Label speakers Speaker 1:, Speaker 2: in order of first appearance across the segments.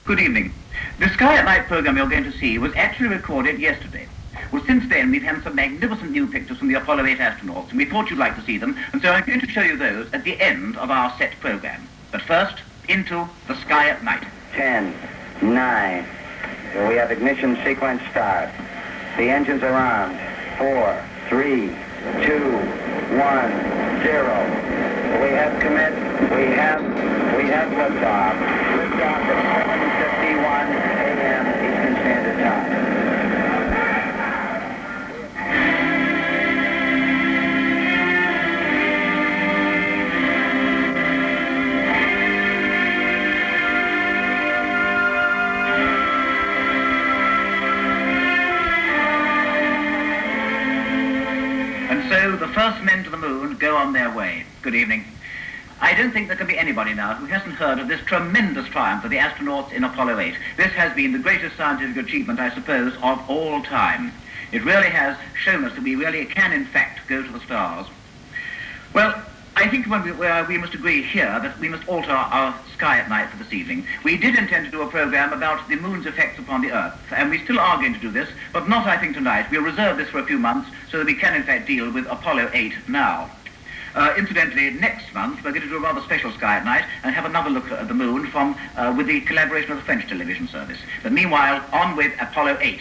Speaker 1: Good evening. The Sky at Night program you're going to see was actually recorded yesterday. Well, since then, we've had some magnificent new pictures from the Apollo 8 astronauts, and we thought you'd like to see them, and so I'm going to show you those at the end of our set program. But first, into the Sky at Night.
Speaker 2: 10, 9, we have ignition sequence start. The engines are on. 4, 3, 2, 1, 0. We have commit. We have liftoff. Liftoff at 7:51 a.m. Eastern Standard Time.
Speaker 1: So the first men to the moon go on their way. Good evening. I don't think there can be anybody now who hasn't heard of this tremendous triumph of the astronauts in Apollo 8. This has been the greatest scientific achievement, I suppose, of all time. It really has shown us that we really can, in fact, go to the stars. Well, I think we must agree here that we must alter our Sky at Night for this evening. We did intend to do a program about the moon's effects upon the Earth, and we still are going to do this, but not, I think, tonight. We'll reserve this for a few months so that we can, in fact, deal with Apollo 8 now. Incidentally, next month, we're going to do a rather special Sky at Night and have another look at the moon with the collaboration of the French television service. But meanwhile, on with Apollo 8.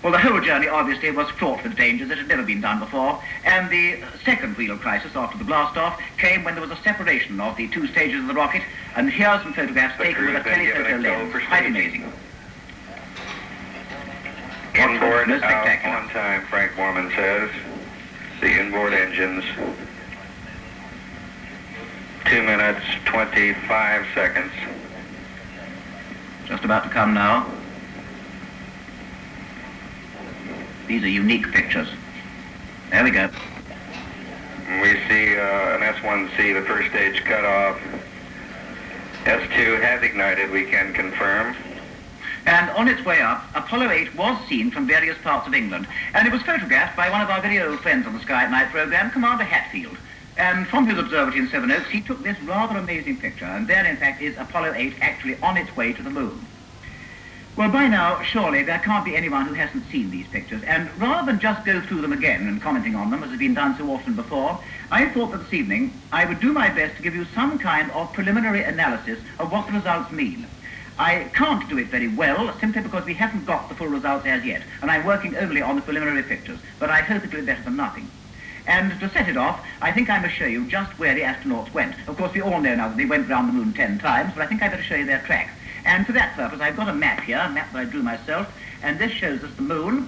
Speaker 1: Well, the whole journey, obviously, was fraught with dangers that had never been done before, and the second real crisis after the blast-off came when there was a separation of the two stages of the rocket, and here are some photographs taken with a telephoto lens. Quite amazing.
Speaker 3: Inboard out on time, Frank Borman says. The inboard engines. 2 minutes, 25 seconds.
Speaker 1: Just about to come now. These are unique pictures. There we go.
Speaker 3: We see an S1C, the first stage cut off. S2 has ignited, we can confirm.
Speaker 1: And on its way up, Apollo 8 was seen from various parts of England, and it was photographed by one of our very old friends on the Sky at Night program, Commander Hatfield. And from his observatory in Sevenoaks, he took this rather amazing picture, and there, in fact, is Apollo 8 actually on its way to the moon. Well, by now, surely there can't be anyone who hasn't seen these pictures, and rather than just go through them again and commenting on them, as has been done so often before, I thought that this evening I would do my best to give you some kind of preliminary analysis of what the results mean. I can't do it very well, simply because we haven't got the full results as yet, and I'm working only on the preliminary pictures, but I hope it'll be better than nothing. And to set it off, I think I must show you just where the astronauts went. Of course, we all know now that they went round the moon 10 times, but I think I better show you their track. And for that purpose, I've got a map here, a map that I drew myself, and this shows us the moon.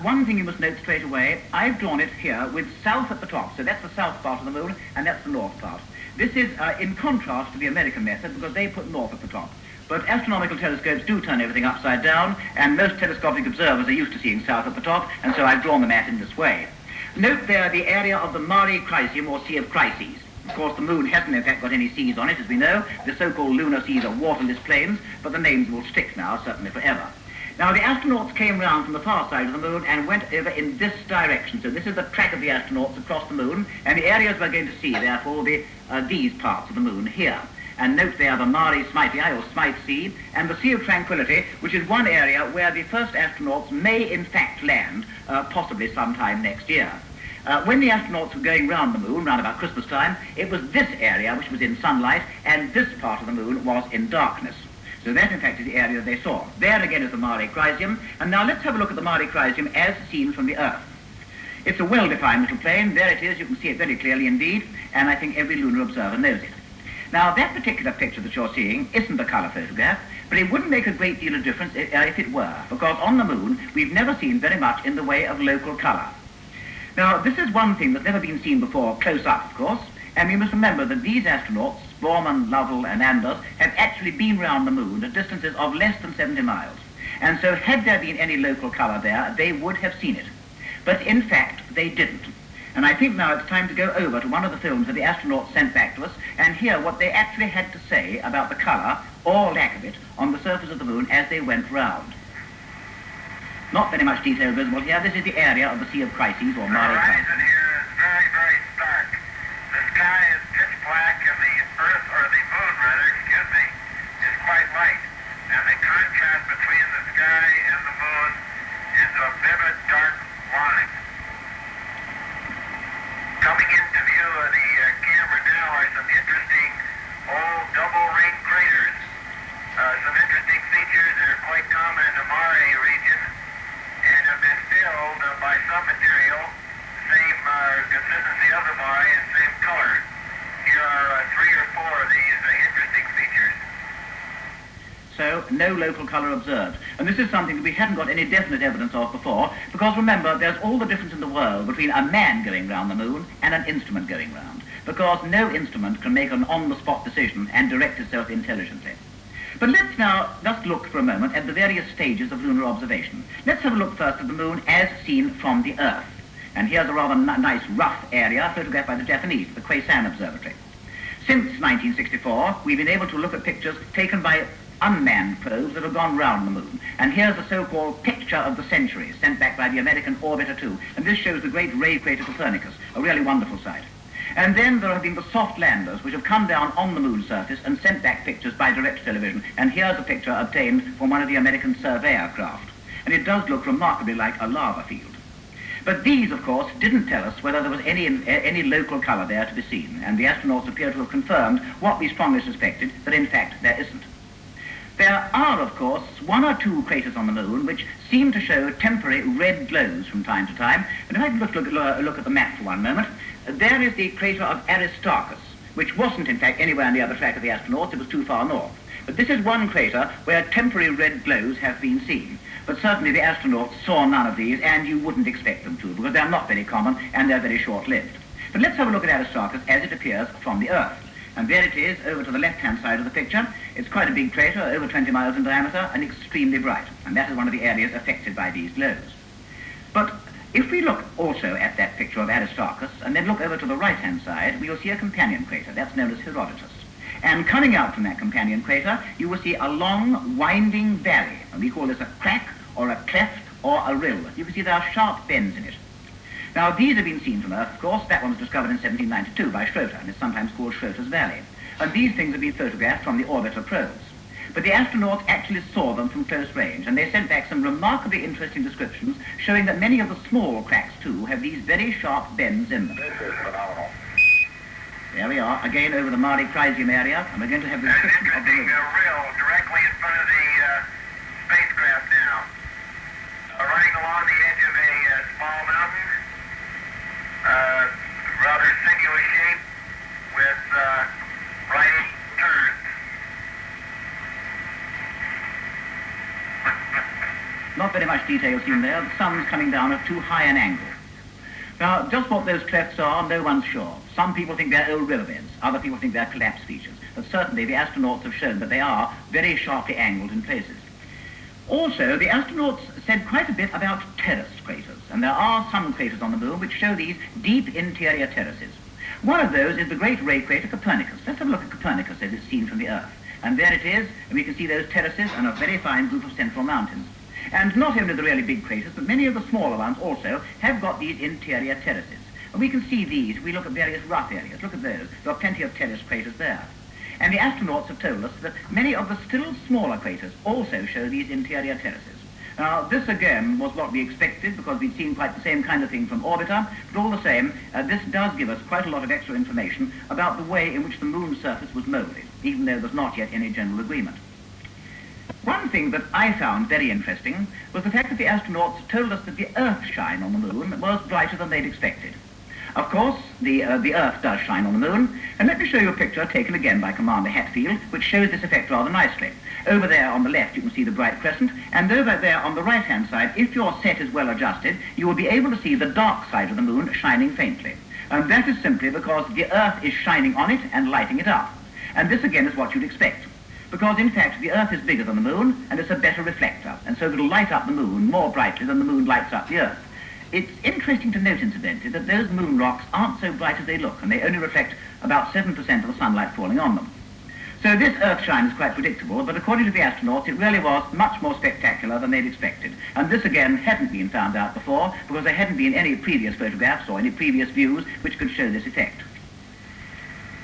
Speaker 1: One thing you must note straight away, I've drawn it here with south at the top, so that's the south part of the moon, and that's the north part. This is in contrast to the American method, because they put north at the top. But astronomical telescopes do turn everything upside down, and most telescopic observers are used to seeing south at the top, and so I've drawn the map in this way. Note there the area of the Mare Crisium, or Sea of Crises. Of course, the moon hasn't, in fact, got any seas on it, as we know. The so-called lunar seas are waterless plains, but the names will stick now, certainly forever. Now, the astronauts came round from the far side of the moon and went over in this direction. So this is the track of the astronauts across the moon, and the areas we're going to see, therefore, will be these parts of the moon here. And note there the Mare Smythii, or Smythe Sea, and the Sea of Tranquility, which is one area where the first astronauts may, in fact, land, possibly sometime next year. When the astronauts were going round the moon, round about Christmas time, it was this area which was in sunlight, and this part of the moon was in darkness. So that, in fact, is the area they saw. There again is the Mare Crisium, and now let's have a look at the Mare Crisium as seen from the Earth. It's a well-defined little plain. There it is. You can see it very clearly indeed, and I think every lunar observer knows it. Now, that particular picture that you're seeing isn't a colour photograph, but it wouldn't make a great deal of difference if it were, because on the moon we've never seen very much in the way of local colour. Now, this is one thing that's never been seen before, close up, of course, and you must remember that these astronauts, Borman, Lovell, and Anders, have actually been round the moon at distances of less than 70 miles. And so had there been any local colour there, they would have seen it. But in fact, they didn't. And I think now it's time to go over to one of the films that the astronauts sent back to us and hear what they actually had to say about the colour, or lack of it, on the surface of the moon as they went round. Not very much detail visible here. This is the area of the Sea of Crises, or Mare Crises.
Speaker 4: The horizon here is very, very stark. The sky is pitch black, and the Earth, or the moon rather, is quite light.
Speaker 1: no local color observed. And this is something that we hadn't got any definite evidence of before, because remember, there's all the difference in the world between a man going round the moon and an instrument going round, because no instrument can make an on-the-spot decision and direct itself intelligently. But let's now just look for a moment at the various stages of lunar observation. Let's have a look first at the moon as seen from the Earth. And here's a rather nice rough area photographed by the Japanese, the Kwaisan Observatory. Since 1964, we've been able to look at pictures taken by unmanned probes that have gone round the moon. And here's the so-called picture of the century, sent back by the American Orbiter 2. And this shows the great ray crater Copernicus, a really wonderful sight. And then there have been the soft landers, which have come down on the moon's surface and sent back pictures by direct television. And here's a picture obtained from one of the American Surveyor craft. And it does look remarkably like a lava field. But these, of course, didn't tell us whether there was any local color there to be seen. And the astronauts appear to have confirmed what we strongly suspected, that in fact there isn't. There are, of course, one or two craters on the moon which seem to show temporary red glows from time to time. And if I can look at the map for one moment, there is the crater of Aristarchus, which wasn't, in fact, anywhere on the other track of the astronauts. It was too far north. But this is one crater where temporary red glows have been seen. But certainly the astronauts saw none of these, and you wouldn't expect them to, because they're not very common and they're very short-lived. But let's have a look at Aristarchus as it appears from the Earth. And there it is, over to the left-hand side of the picture. It's quite a big crater, over 20 miles in diameter, and extremely bright. And that is one of the areas affected by these glows. But if we look also at that picture of Aristarchus, and then look over to the right-hand side, we will see a companion crater. That's known as Herodotus. And coming out from that companion crater, you will see a long, winding valley. And we call this a crack, or a cleft, or a rill. You can see there are sharp bends in it. Now, these have been seen from Earth, of course. That one was discovered in 1792 by Schroeter, and it's sometimes called Schroeter's Valley. And these things have been photographed from the orbiter probes. But the astronauts actually saw them from close range, and they sent back some remarkably interesting descriptions showing that many of the small cracks, too, have these very sharp bends in them.
Speaker 4: This is phenomenal.
Speaker 1: There we are, again over the Mare Crisium area, and we're going to have the
Speaker 4: There's an
Speaker 1: description of the
Speaker 4: interesting
Speaker 1: rill.
Speaker 4: rill directly in front of the spacecraft now. Running along the edge of a small mountain, rather singular shape with right turns.
Speaker 1: Not very much detail seen there. The sun's coming down at too high an angle. Now, just what those clefts are, no one's sure. Some people think they're old riverbeds. Other people think they're collapse features. But certainly the astronauts have shown that they are very sharply angled in places. Also, the astronauts said quite a bit about terraced craters. And there are some craters on the moon which show these deep interior terraces. One of those is the great ray crater Copernicus. Let's have a look at Copernicus as it's seen from the Earth. And there it is, and we can see those terraces and a very fine group of central mountains. And not only the really big craters, but many of the smaller ones also have got these interior terraces. And we can see these if we look at various rough areas. Look at those. There are plenty of terrace craters there. And the astronauts have told us that many of the still smaller craters also show these interior terraces. Now, this again was what we expected, because we'd seen quite the same kind of thing from orbiter, but all the same, this does give us quite a lot of extra information about the way in which the moon's surface was molded, even though there's not yet any general agreement. One thing that I found very interesting was the fact that the astronauts told us that the Earth shine on the moon was brighter than they'd expected. Of course, the Earth does shine on the moon, and let me show you a picture taken again by Commander Hatfield, which shows this effect rather nicely. Over there on the left you can see the bright crescent, and over there on the right-hand side, if your set is well adjusted, you will be able to see the dark side of the moon shining faintly. And that is simply because the Earth is shining on it and lighting it up. And this again is what you'd expect. Because in fact the Earth is bigger than the moon, and it's a better reflector, and so it'll light up the moon more brightly than the moon lights up the Earth. It's interesting to note, incidentally, that those moon rocks aren't so bright as they look, and they only reflect about 7% of the sunlight falling on them. So this Earth shine is quite predictable, but according to the astronauts, it really was much more spectacular than they'd expected. And this again hadn't been found out before, because there hadn't been any previous photographs or any previous views which could show this effect.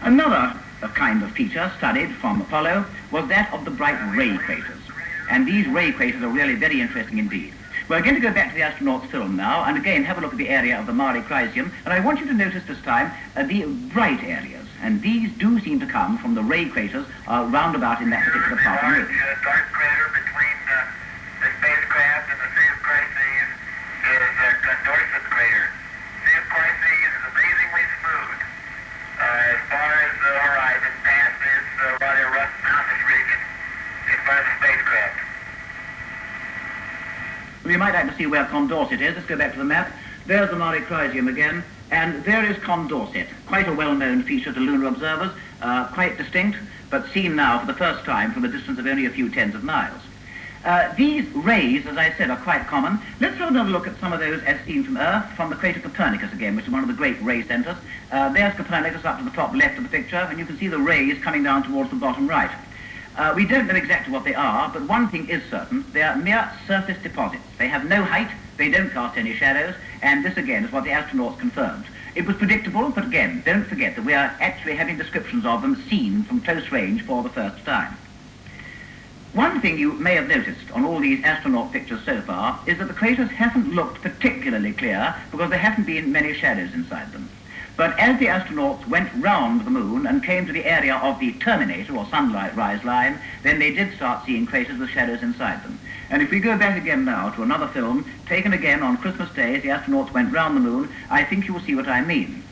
Speaker 1: Another kind of feature studied from Apollo was that of the bright ray craters. And these ray craters are really very interesting indeed. We're going to go back to the astronauts' film now, and again have a look at the area of the Mare Crisium, and I want you to notice this time the bright areas, and these do seem to come from the ray craters roundabout in that particular part of the moon.
Speaker 4: The dark crater between the spacecraft and the Sea of Crises is Condorcet crater. Sea of Crises is amazingly smooth as far as the horizon past this rather rough mountainous region in front of the spacecraft.
Speaker 1: Well, you might like to see where Condorcet is. Let's go back to the map. There's the Mare Crisium again, and there is Condorcet, quite a well-known feature to lunar observers, quite distinct, but seen now for the first time from a distance of only a few tens of miles. These rays, as I said, are quite common. Let's have another look at some of those as seen from Earth, from the crater Copernicus again, which is one of the great ray centers. There's Copernicus up to the top left of the picture, and you can see the rays coming down towards the bottom right. We don't know exactly what they are, but one thing is certain. They are mere surface deposits. They have no height, they don't cast any shadows, and this again is what the astronauts confirmed. It was predictable, but again, don't forget that we are actually having descriptions of them seen from close range for the first time. One thing you may have noticed on all these astronaut pictures so far is that the craters haven't looked particularly clear because there haven't been many shadows inside them. But as the astronauts went round the moon and came to the area of the terminator or sunlight rise line, then they did start seeing craters with shadows inside them. And if we go back again now to another film, taken again on Christmas Day as the astronauts went round the moon, I think you will see what I mean.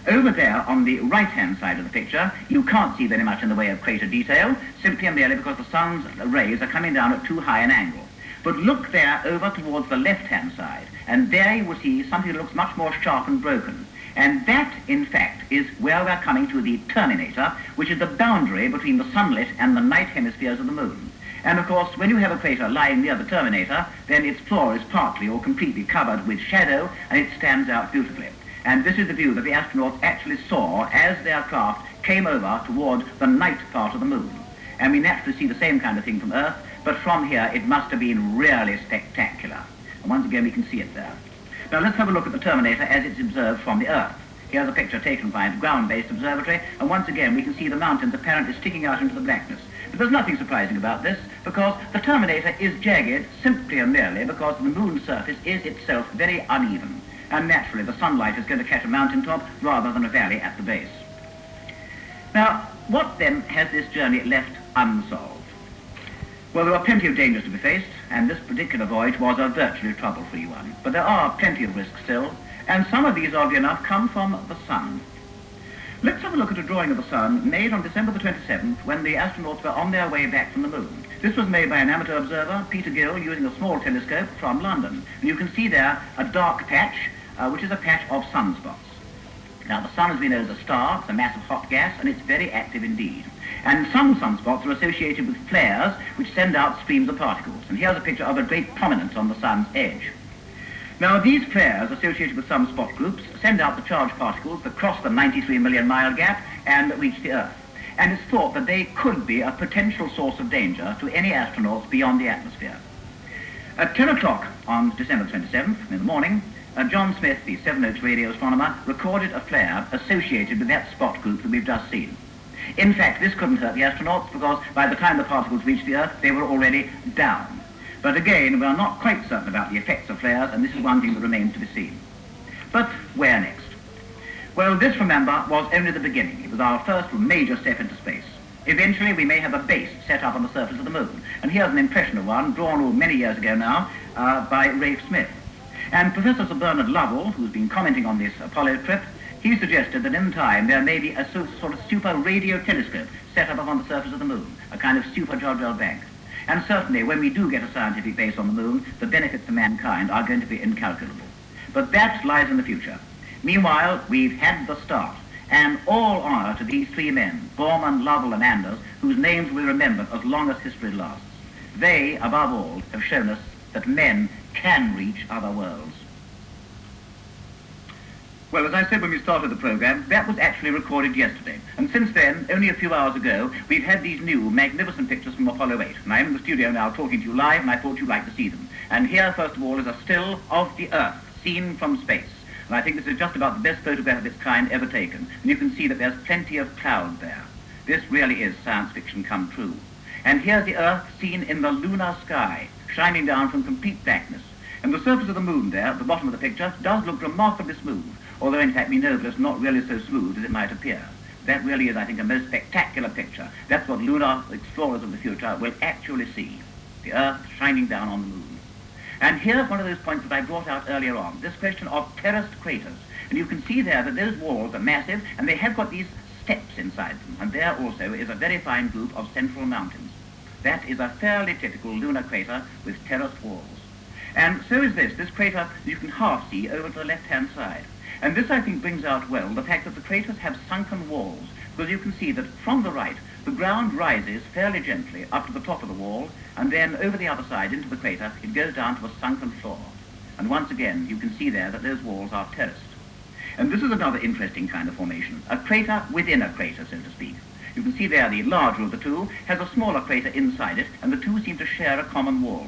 Speaker 1: Over there on the right-hand side of the picture, you can't see very much in the way of crater detail, simply and merely because the sun's rays are coming down at too high an angle. But look there over towards the left-hand side, and there you will see something that looks much more sharp and broken. And that, in fact, is where we're coming to the terminator, which is the boundary between the sunlit and the night hemispheres of the moon. And, of course, when you have a crater lying near the terminator, then its floor is partly or completely covered with shadow, and it stands out beautifully. And this is the view that the astronauts actually saw as their craft came over toward the night part of the moon. And we naturally see the same kind of thing from Earth, but from here it must have been really spectacular. And once again we can see it there. Now let's have a look at the terminator as it's observed from the Earth. Here's a picture taken by a ground-based observatory, and once again we can see the mountains apparently sticking out into the blackness. But there's nothing surprising about this, because the terminator is jagged simply and merely because the moon's surface is itself very uneven. And naturally the sunlight is going to catch a mountaintop rather than a valley at the base. Now, what then has this journey left unsolved? Well, there were plenty of dangers to be faced, and this particular voyage was a virtually trouble-free one. But there are plenty of risks still, and some of these, oddly enough, come from the sun. Let's have a look at a drawing of the sun made on December the 27th when the astronauts were on their way back from the moon. This was made by an amateur observer, Peter Gill, using a small telescope from London. And you can see there a dark patch, which is a patch of sunspots. Now, the sun, as we know, is a star, it's a mass of hot gas, and it's very active indeed. And some sunspots are associated with flares, which send out streams of particles. And here's a picture of a great prominence on the sun's edge. Now, these flares associated with some spot groups send out the charged particles that cross the 93 million mile gap and reach the Earth. And it's thought that they could be a potential source of danger to any astronauts beyond the atmosphere. At 10 o'clock on December 27th, in the morning, John Smith, the Seven Oaks radio astronomer, recorded a flare associated with that spot group that we've just seen. In fact, this couldn't hurt the astronauts because by the time the particles reached the Earth, they were already down. But again, we are not quite certain about the effects of flares, and this is one thing that remains to be seen. But where next? Well, this, remember, was only the beginning. It was our first major step into space. Eventually, we may have a base set up on the surface of the moon. And here's an impression of one, drawn many years ago now, by Rafe Smith. And Professor Sir Bernard Lovell, who's been commenting on this Apollo trip, he suggested that in time there may be a sort of super radio telescope set up on the surface of the moon, a kind of super Jodrell bank. And certainly when we do get a scientific base on the moon, the benefits to mankind are going to be incalculable. But that lies in the future. Meanwhile, we've had the start, and all honor to these three men, Borman, Lovell and Anders, whose names we remember as long as history lasts. They, above all, have shown us that men can reach other worlds. Well, as I said when we started the program, that was actually recorded yesterday. And since then, only a few hours ago, we've had these new magnificent pictures from Apollo 8. And I'm in the studio now talking to you live, and I thought you'd like to see them. And here, first of all, is a still of the Earth, seen from space. And I think this is just about the best photograph of its kind ever taken. And you can see that there's plenty of cloud there. This really is science fiction come true. And here's the Earth seen in the lunar sky, shining down from complete blackness. And the surface of the moon there, at the bottom of the picture, does look remarkably smooth, although in fact we know that it's not really so smooth as it might appear. That really is, I think, a most spectacular picture. That's what lunar explorers of the future will actually see, the Earth shining down on the moon. And here's one of those points that I brought out earlier on, this question of terraced craters. And you can see there that those walls are massive, and they have got these steps inside them. And there also is a very fine group of central mountains. That is a fairly typical lunar crater with terraced walls. And so is this. This crater you can half see over to the left-hand side. And this, I think, brings out well the fact that the craters have sunken walls, because you can see that from the right, the ground rises fairly gently up to the top of the wall, and then over the other side into the crater, it goes down to a sunken floor. And once again, you can see there that those walls are terraced. And this is another interesting kind of formation, a crater within a crater, so to speak. You can see there the larger of the two has a smaller crater inside it, and the two seem to share a common wall.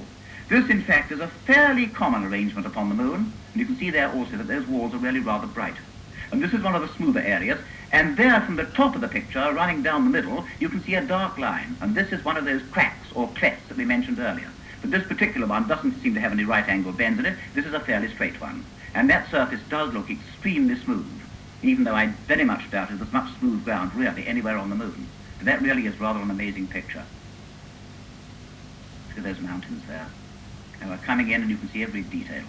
Speaker 1: This, in fact, is a fairly common arrangement upon the moon, and you can see there also that those walls are really rather bright. And this is one of the smoother areas, and there from the top of the picture, running down the middle, you can see a dark line, and this is one of those cracks or clefts that we mentioned earlier. But this particular one doesn't seem to have any right-angle bends in it. This is a fairly straight one. And that surface does look extremely smooth, even though I very much doubt there's much smooth ground really anywhere on the moon. And that really is rather an amazing picture. Look at those mountains there. And we're coming in and you can see every detail.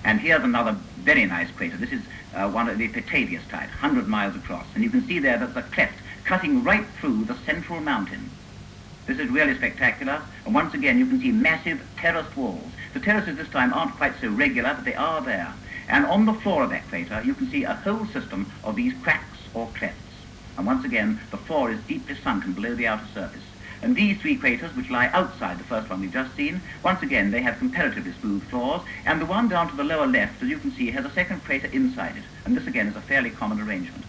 Speaker 1: And here's another very nice crater. This is one of the Petavius type, 100 miles across. And you can see there that the cleft cutting right through the central mountain. This is really spectacular. And once again, you can see massive terraced walls. The terraces this time aren't quite so regular, but they are there. And on the floor of that crater, you can see a whole system of these cracks or clefts. And once again, the floor is deeply sunken below the outer surface. And these three craters, which lie outside the first one we've just seen, once again, they have comparatively smooth floors, and the one down to the lower left, as you can see, has a second crater inside it. And this, again, is a fairly common arrangement.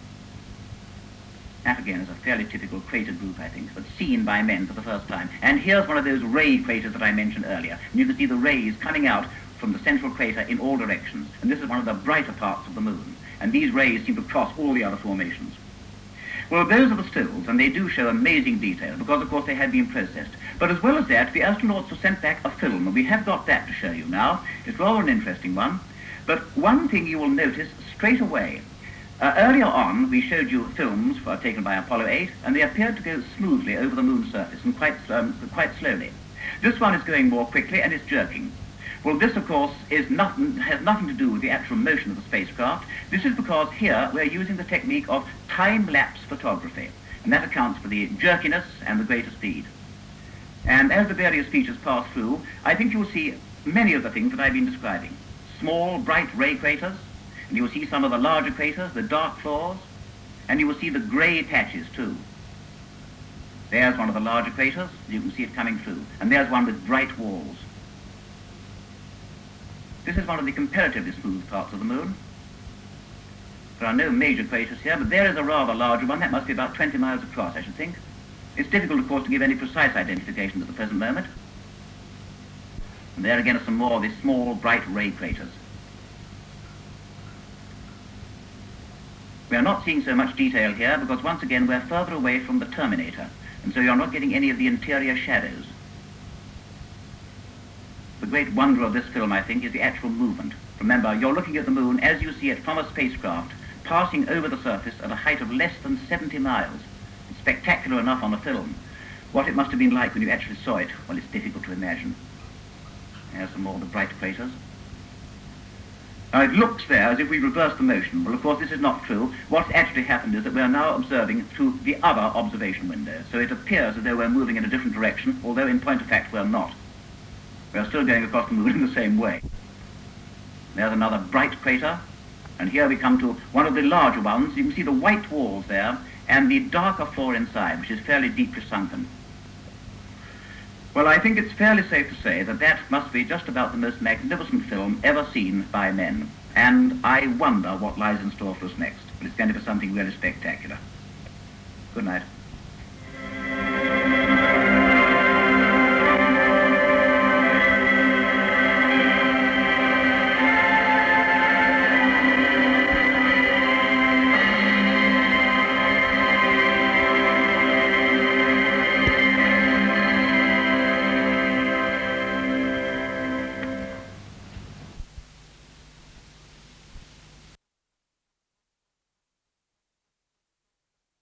Speaker 1: That, again, is a fairly typical crater group, I think, but seen by men for the first time. And here's one of those ray craters that I mentioned earlier. And you can see the rays coming out from the central crater in all directions. And this is one of the brighter parts of the moon. And these rays seem to cross all the other formations. Well, those are the stills, and they do show amazing detail, because, of course, they had been processed. But as well as that, the astronauts have sent back a film, and we have got that to show you now. It's rather an interesting one. But one thing you will notice straight away, earlier on, we showed you films taken by Apollo 8, and they appeared to go smoothly over the moon's surface, and quite slowly. This one is going more quickly, and it's jerking. Well, this, of course, has nothing to do with the actual motion of the spacecraft. This is because here we're using the technique of time-lapse photography, and that accounts for the jerkiness and the greater speed. And as the various features pass through, I think you'll see many of the things that I've been describing. Small, bright ray craters, and you'll see some of the larger craters, the dark floors, and you will see the grey patches too. There's one of the larger craters, you can see it coming through, and there's one with bright walls. This is one of the comparatively smooth parts of the moon. There are no major craters here, but there is a rather larger one. That must be about 20 miles across, I should think. It's difficult, of course, to give any precise identification at the present moment. And there again are some more of these small, bright ray craters. We are not seeing so much detail here because, once again, we're further away from the terminator, and so you're not getting any of the interior shadows. The great wonder of this film, I think, is the actual movement. Remember, you're looking at the moon as you see it from a spacecraft, passing over the surface at a height of less than 70 miles. It's spectacular enough on the film. What it must have been like when you actually saw it, well, it's difficult to imagine. There's some more of the bright craters. Now, it looks there as if we reversed the motion. Well, of course, this is not true. What's actually happened is that we are now observing through the other observation window. So it appears as though we're moving in a different direction, although in point of fact we're not. We're still going across the moon in the same way. There's another bright crater, and here we come to one of the larger ones. You can see the white walls there, and the darker floor inside, which is fairly deeply sunken. Well, I think it's fairly safe to say that that must be just about the most magnificent film ever seen by men. And I wonder what lies in store for us next. But it's going to be something really spectacular. Good night.